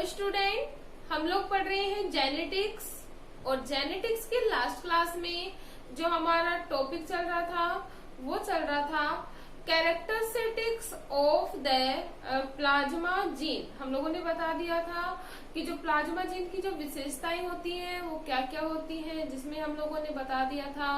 Student, हम लोग पढ़ रहे हैं जेनेटिक्स। और जेनेटिक्स के लास्ट क्लास में जो हमारा टॉपिक चल रहा था वो चल रहा था characteristics of the plasma gene. हम लोगों ने बता दिया था कि जो प्लाज्मा जीन की जो विशेषताएं होती हैं वो क्या क्या होती हैं, जिसमें हम लोगों ने बता दिया था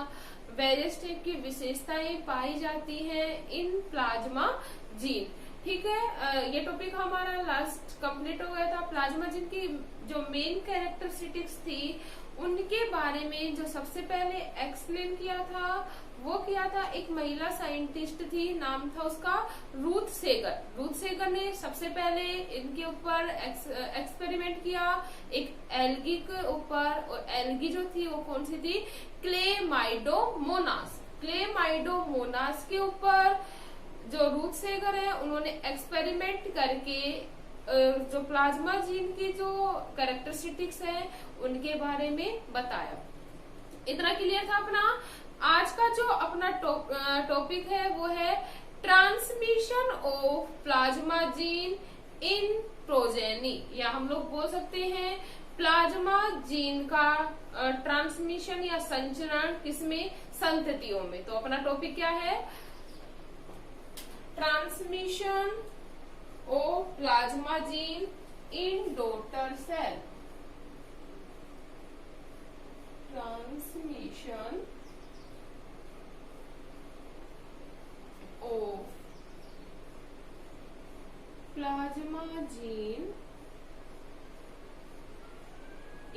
वेरियस टाइप की विशेषताएं पाई जाती हैं इन प्लाज्मा जीन। ठीक है, ये टॉपिक हमारा लास्ट कंप्लीट हो गया था। प्लाज्मा जीन की जो मेन कैरेक्टरिस्टिक्स थी उनके बारे में जो सबसे पहले एक्सप्लेन किया था वो किया था एक महिला साइंटिस्ट थी, नाम था उसका रूथ सेगर। रूथ सेगर ने सबसे पहले इनके ऊपर एक्सपेरिमेंट किया एक एल्गी के ऊपर, और एल्गी जो थी वो कौन सी थी, क्लेमाइडोमोनास। क्लेमाइडोमोनास के ऊपर जो रूथ सेगर है उन्होंने एक्सपेरिमेंट करके जो प्लाज्मा जीन की जो कैरेक्टरिस्टिक्स है उनके बारे में बताया। इतना क्लियर था अपना। आज का जो अपना टॉपिक है वो है transmission of plasma gene in progeny, या हम लोग बोल सकते हैं प्लाज्मा जीन का ट्रांसमिशन या संचरण किसमें, संततियों में। तो अपना टॉपिक क्या है, transmission of plasma gene in daughter cell. Transmission of plasma gene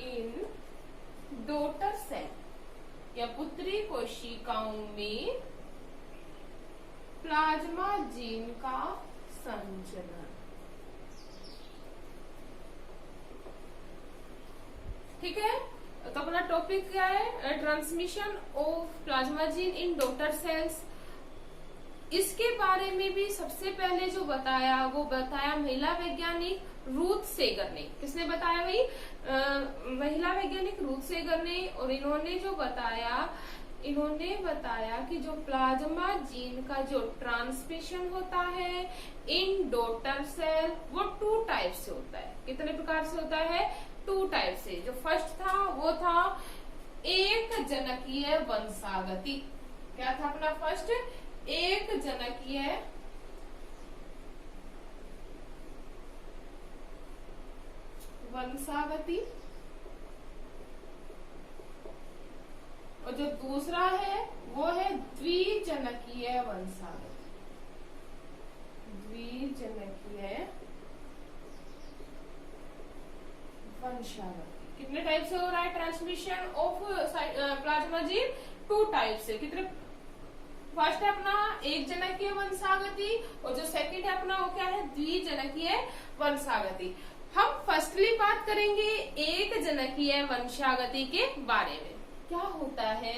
in daughter cell या पुत्री कोशिकाओं में प्लाज्मा जीन का संचरण। ठीक है, तो अपना टॉपिक क्या है, transmission of plasma gene in daughter cells. इसके बारे में भी सबसे पहले जो बताया वो बताया महिला वैज्ञानिक रूथ सेगर ने। किसने बताया भाई, महिला वैज्ञानिक रूथ सेगर ने। और इन्होंने बताया कि जो प्लाज्मा जीन का जो ट्रांसमिशन होता है इन डॉटर सेल वो 2 टाइप से होता है। कितने प्रकार से होता है, 2 टाइप से। जो फर्स्ट था वो था एक जनकीय वंशागति। क्या था अपना फर्स्ट, एक जनकीय वंशागति। और जो दूसरा है वो है द्विजनकीय वंशागति। द्विजनकीय वंशागति। कितने टाइप से हो रहा है transmission of plasma gene, 2 type से। कितने, फर्स्ट है अपना एक जनकीय वंशागति और जो सेकंड है अपना वो क्या है, द्विजनकीय वंशागति। हम फर्स्टली बात करेंगे एक जनकीय वंशागति के बारे में। क्या होता है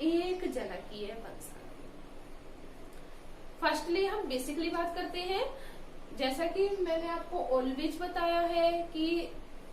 एक जनकीय वंशागति। फर्स्टली हम बेसिकली बात करते हैं। जैसा कि मैंने आपको ऑलवेज बताया है कि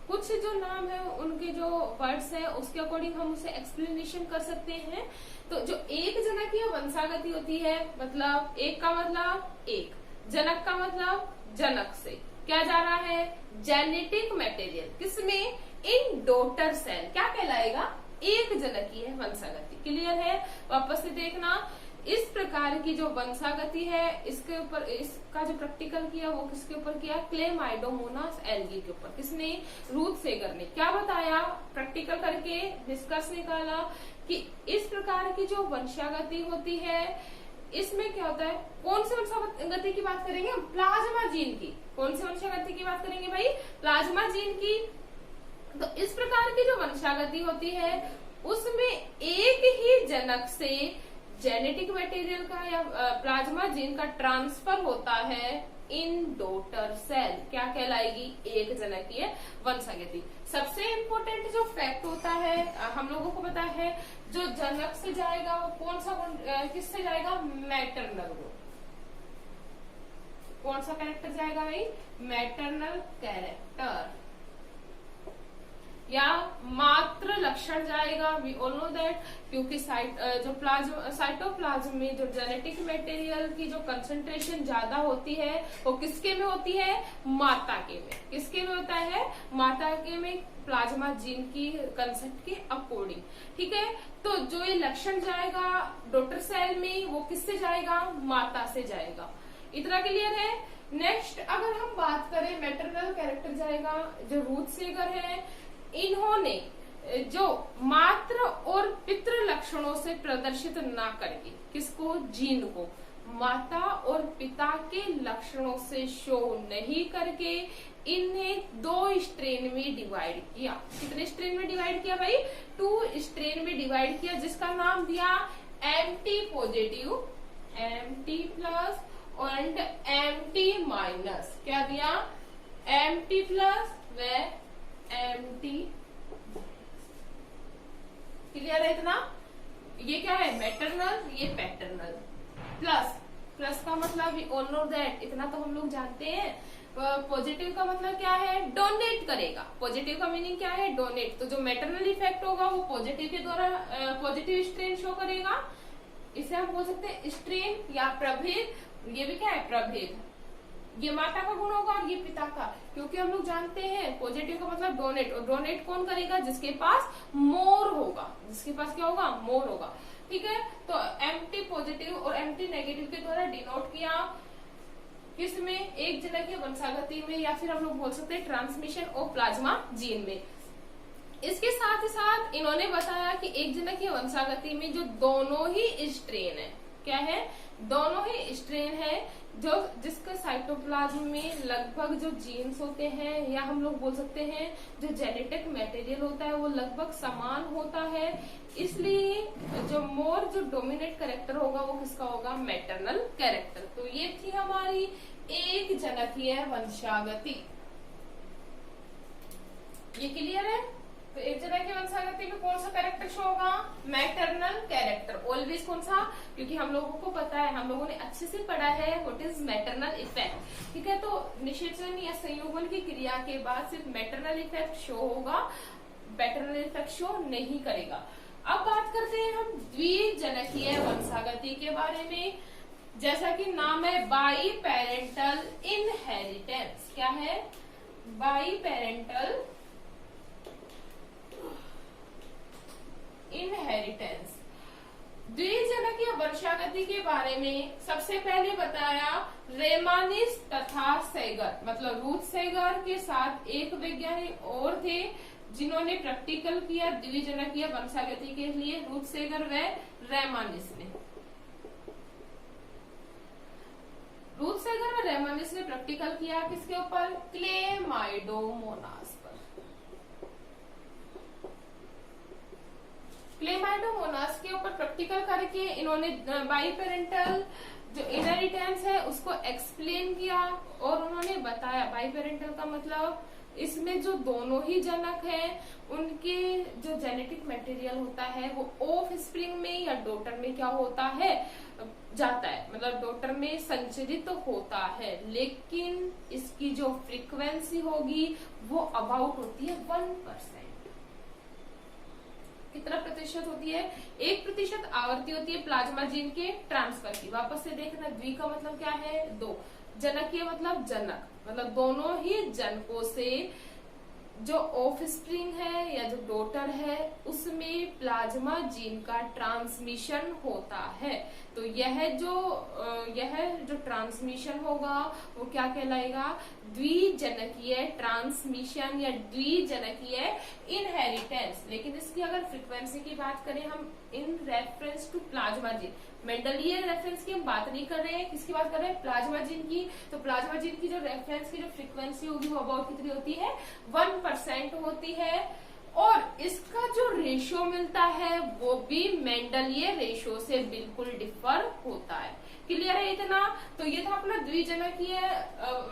कुछ जो नाम है उनके जो वर्ड्स है उसके अकॉर्डिंग हम उसे एक्सप्लेनेशन कर सकते हैं। तो जो एक जनकीय वंशागति होती है, मतलब एक का मतलब एक, जनक का मतलब जनक से क्या जा रहा है, जेनेटिक मटेरियल। किसमें, इन डॉटर सेल। क्या कहलाएगा, एक जनकीय वंशागति। क्लियर है, वापस से देखना। इस प्रकार की जो वंशागति है इसके ऊपर, इसका जो प्रैक्टिकल किया वो किसके ऊपर किया, क्लेमाइडोमोनास एल्गी के ऊपर। किसने, रूथ सेगर ने। क्या बताया, प्रैक्टिकल करके निष्कर्ष निकाला कि इस प्रकार की जो वंशागति होती है इसमें क्या होता है, कौन सी वंशागति की बात करेंगे, प्लाज्मा जीन की। कौन सी वंशागति की बात करेंगे भाई, प्लाज्मा जीन की। तो इस प्रकार की जो वंशागति होती है उसमें एक ही जनक से जेनेटिक मटेरियल का या प्लाज्मा जीन का ट्रांसफर होता है इन डॉटर सेल। क्या कहलाएगी, एक जनकीय वंशागति। सबसे इम्पोर्टेंट जो फैक्ट होता है हम लोगों को पता है, जो जनक से जाएगा वो कौन सा, किससे जाएगा, मैटरनल। कौन सा कैरेक्टर जाएगा भाई, मैटरनल कैरेक्टर। या मात्र लक्षण जाएगा, वी ऑल नो दैट, क्योंकि साइटोप्लाज्म में जो जेनेटिक मटेरियल की जो कंसंट्रेशन ज्यादा होती है वो किसके में होती है, माता के में। किसके में होता है, माता के में, प्लाज्मा जीन की कंसेप्ट के अकॉर्डिंग। ठीक है, तो जो ये लक्षण जाएगा डॉटर सेल में वो किससे जाएगा, माता से जाएगा। इतना क्लियर है। नेक्स्ट अगर हम बात करें मैटरनल कैरेक्टर जाएगा, जो रूथ सेगर है, इन्होंने जो मात्र और पितृ लक्षणों से प्रदर्शित ना करके, किसको, जीन को, माता और पिता के लक्षणों से शो नहीं करके इन्हें 2 स्ट्रेन में डिवाइड किया। कितने स्ट्रेन में डिवाइड किया भाई, 2 स्ट्रेन में डिवाइड किया, जिसका नाम दिया MT positive, MT plus and MT minus. क्या दिया, एमटी प्लस व एमटी। क्लियर है इतना। ये क्या है, मैटरनल, ये पैटर्नल। प्लस का मतलब वी ऑल नो दैट, इतना तो हम लोग जानते हैं। पॉजिटिव का मतलब क्या है, डोनेट करेगा। पॉजिटिव का मीनिंग क्या है, डोनेट। तो जो मैटरनल इफेक्ट होगा वो पॉजिटिव के द्वारा पॉजिटिव स्ट्रेन शो करेगा। इसे हम बोल सकते हैं स्ट्रेन या प्रभेद। ये भी क्या है, प्रभेद। ये माता का गुण होगा और ये पिता का, क्योंकि हम लोग जानते हैं पॉजिटिव का मतलब डोनेट, और डोनेट कौन करेगा, जिसके पास मोर होगा। जिसके पास क्या होगा, मोर होगा। ठीक है, तो एमटी पॉजिटिव और एमटी नेगेटिव के द्वारा डिनोट किया किसमें, एक जनकीय वंशागति में, या फिर हम लोग बोल सकते हैं ट्रांसमिशन ऑफ प्लाज्मा जीन में। इसके साथ ही साथ इन्होंने बताया कि एक जनकीय वंशागति में जो दोनों ही स्ट्रेन है, क्या है, दोनों ही स्ट्रेन है, जो जिसका साइटोप्लाज्म में लगभग जो जीन्स होते हैं, या हम लोग बोल सकते हैं जो जेनेटिक मटेरियल होता है वो लगभग समान होता है। इसलिए जो मोर जो डोमिनेट कैरेक्टर होगा वो किसका होगा, मैटरनल कैरेक्टर। तो ये थी हमारी एक जनकीय वंशागति। ये क्लियर है। तो एक जनकीय वंशागति में कौन सा कैरेक्टर शो होगा, मैटरनल कैरेक्टर। ऑलवेज कौन सा, क्योंकि हम लोगों को पता है, हम लोगों ने अच्छे से पढ़ा है व्हाट इज मैटरनल इफेक्ट। ठीक है, तो निषेचन या संयोगन की क्रिया के बाद सिर्फ मैटरनल इफेक्ट शो होगा, पैटर्नल इफेक्ट शो नहीं करेगा। अब बात करते हैं हम द्विजनकीय वंशागति के बारे में। जैसा कि नाम है बाई पेरेंटल इनहेरिटेंस। क्या है, बाई पेरेंटल इनहेरिटेंस। द्विजनकीय वंशागति के बारे में सबसे पहले बताया रेमानिस तथा सेगर, मतलब रूथ सेगर के साथ एक वैज्ञानिक और थे जिन्होंने प्रैक्टिकल किया द्विजनकीय वंशागति के लिए, रूथ सेगर व रेमानिस ने। रूथ सेगर व रेमानिस ने प्रैक्टिकल किया किसके ऊपर, क्लेमाइडोमोनास पर। क्लेमाइडोमोनास के ऊपर प्रैक्टिकल करके इन्होंने बाई पेरेंटल जो इनहेरिटेंस है उसको एक्सप्लेन किया, और उन्होंने बताया बाई पेरेंटल का मतलब इसमें जो दोनों ही जनक हैं उनके जो जेनेटिक मटेरियल होता है वो ऑफ स्प्रिंग में या डॉटर में क्या होता है, जाता है, मतलब डॉटर में संचरित होता है, लेकिन इसकी जो फ्रीक्वेंसी होगी वो अबाउट होती है 1%। कितना प्रतिशत होती है, 1% आवृत्ति होती है प्लाज्मा जीन के ट्रांसफर की। वापस से देखना, द्वि का मतलब क्या है, 2, जनकीय मतलब जनक, मतलब दोनों ही जनकों से जो ऑफ स्प्रिंग है या जो डॉटर है उसमें प्लाज्मा जीन का ट्रांसमिशन होता है। तो यह जो ट्रांसमिशन होगा वो क्या कहलाएगा, द्विजनकीय ट्रांसमिशन या द्विजनकीय इनहेरिटेंस। लेकिन इसकी अगर फ्रीक्वेंसी की बात करें हम in reference to plasma gene, मेंडलीय रेफरेंस की हम बात नहीं कर रहे हैं, किसकी बात कर रहे हैं, प्लाज्मा जीन की। तो प्लाज्मा जीन की जो रेफरेंस की जो फ्रीक्वेंसी होगी वो अबाउट कितनी होती है, 1% होती है, और इसका जो रेशियो मिलता है वो भी मेंडलीय रेशियो से बिल्कुल डिफर होता है। क्लियर है इतना। तो ये था अपना द्विजनकीय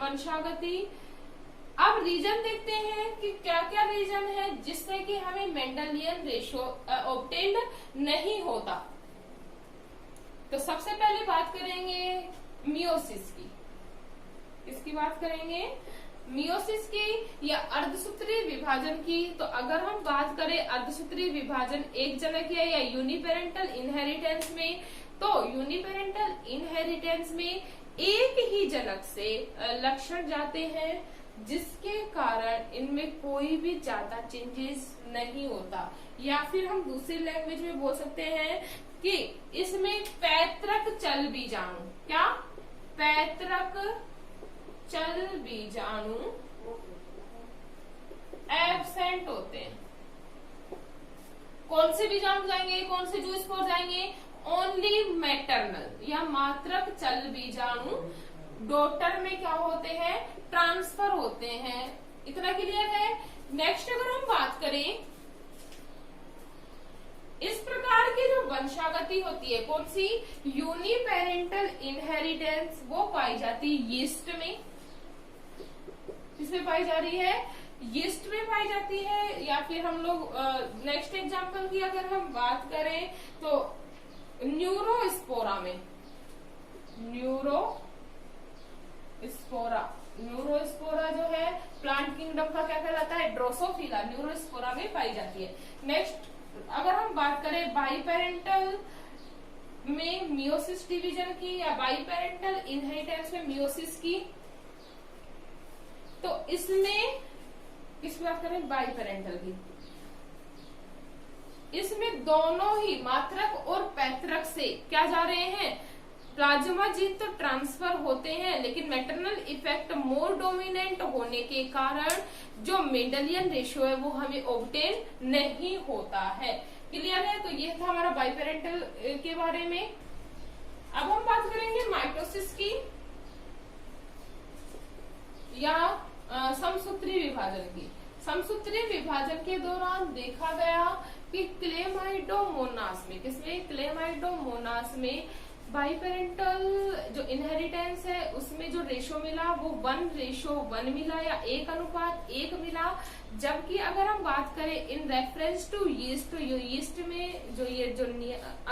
वंशागति। अब रीजन देखते हैं कि क्या क्या रीजन है जिससे कि हमें मेंडलियन रेशियो ऑब्टेन्ड नहीं होता। तो सबसे पहले बात करेंगे मियोसिस की। किसकी बात करेंगे, मियोसिस की या अर्धसूत्रीय विभाजन की, तो अगर हम बात करें अर्धसूत्रीय विभाजन एक जनक या यूनिपेरेंटल इनहेरिटेंस में, तो यूनिपेरेंटल इनहेरिटेंस में एक ही जनक से लक्षण जाते हैं, जिसके कारण इनमें कोई भी ज्यादा चेंजेस नहीं होता। या फिर हम दूसरी लैंग्वेज में बोल सकते हैं कि इसमें पैतृक चल बीजाणु, क्या पैतृक चल बीजाणु एब्सेंट होते हैं। कौन से बीजाणु जाएंगे, कौन से जूस्पोर जाएंगे? ओनली मैटरनल या मात्रक चल बीजाणु डॉटर में क्या होते हैं? ट्रांसफर होते हैं। इतना क्लियर है। नेक्स्ट अगर हम बात करें, इस प्रकार की जो वंशागति होती है, कौन सी? यूनिपेरेंटल इनहेरिटेंस, वो पाई जाती है यीस्ट में। किसमें पाई जा रही है? यीस्ट में पाई जाती है। या फिर हम लोग नेक्स्ट एग्जांपल की अगर हम बात करें तो न्यूरोस्पोरा में, न्यूरोस्पोरा जो है प्लांट किंगडम का क्या कहलाता है? ड्रोसोफिला, न्यूरोस्पोरा में पाई जाती है। नेक्स्ट अगर हम बात करें बाइपेरेंटल में मियोसिस डिवीजन की या बाइपेरेंटल इनहेरिटेंस में मियोसिस की, तो इसमें किसकी बात करें? बाइपेरेंटल की। इसमें दोनों ही मात्रक और पैतृक से क्या जा रहे हैं? प्लाज्मा जीन तो ट्रांसफर होते हैं, लेकिन मैटरनल इफेक्ट मोर डोमिनेंट होने के कारण जो मेंडेलियन रेशियो है वो हमें ऑब्टेन नहीं होता है। क्लियर है? तो ये था हमारा बाइपेरेंटल के बारे में। अब हम बात करेंगे माइटोसिस की या समसूत्रीय विभाजन की। समसूत्रीय विभाजन के दौरान देखा गया कि क्लेमाइडोमोनास में, किसमें? क्लेमाइडोमोनास में बाइपेरेंटल जो इनहेरिटेंस है उसमें जो रेशो मिला वो 1:1 मिला या 1:1 मिला। जबकि अगर हम बात करें इन रेफरेंस टू यीस्ट, तो यीस्ट में जो ये जो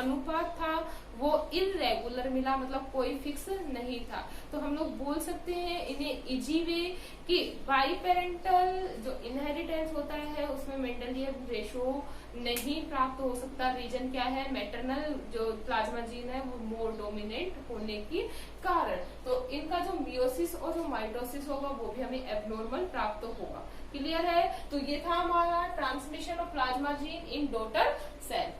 अनुपात था वो इरेगुलर मिला, मतलब कोई फिक्स नहीं था। तो हम लोग बोल सकते हैं इन्हें इजी वे कि बाइपेरेंटल जो इनहेरिटेंस होता है उसमें मेंडेलियन रेशो नहीं प्राप्त हो सकता। रीजन क्या है? मैटरनल जो प्लाज्मा जीन है वो मोर डोमिनेंट होने के कारण। तो इनका जो मियोसिस और जो माइटोसिस होगा वो भी हमें एब्नॉर्मल प्राप्त होगा। क्लियर है? तो ये था हमारा transmission of plasma gene in daughter cell.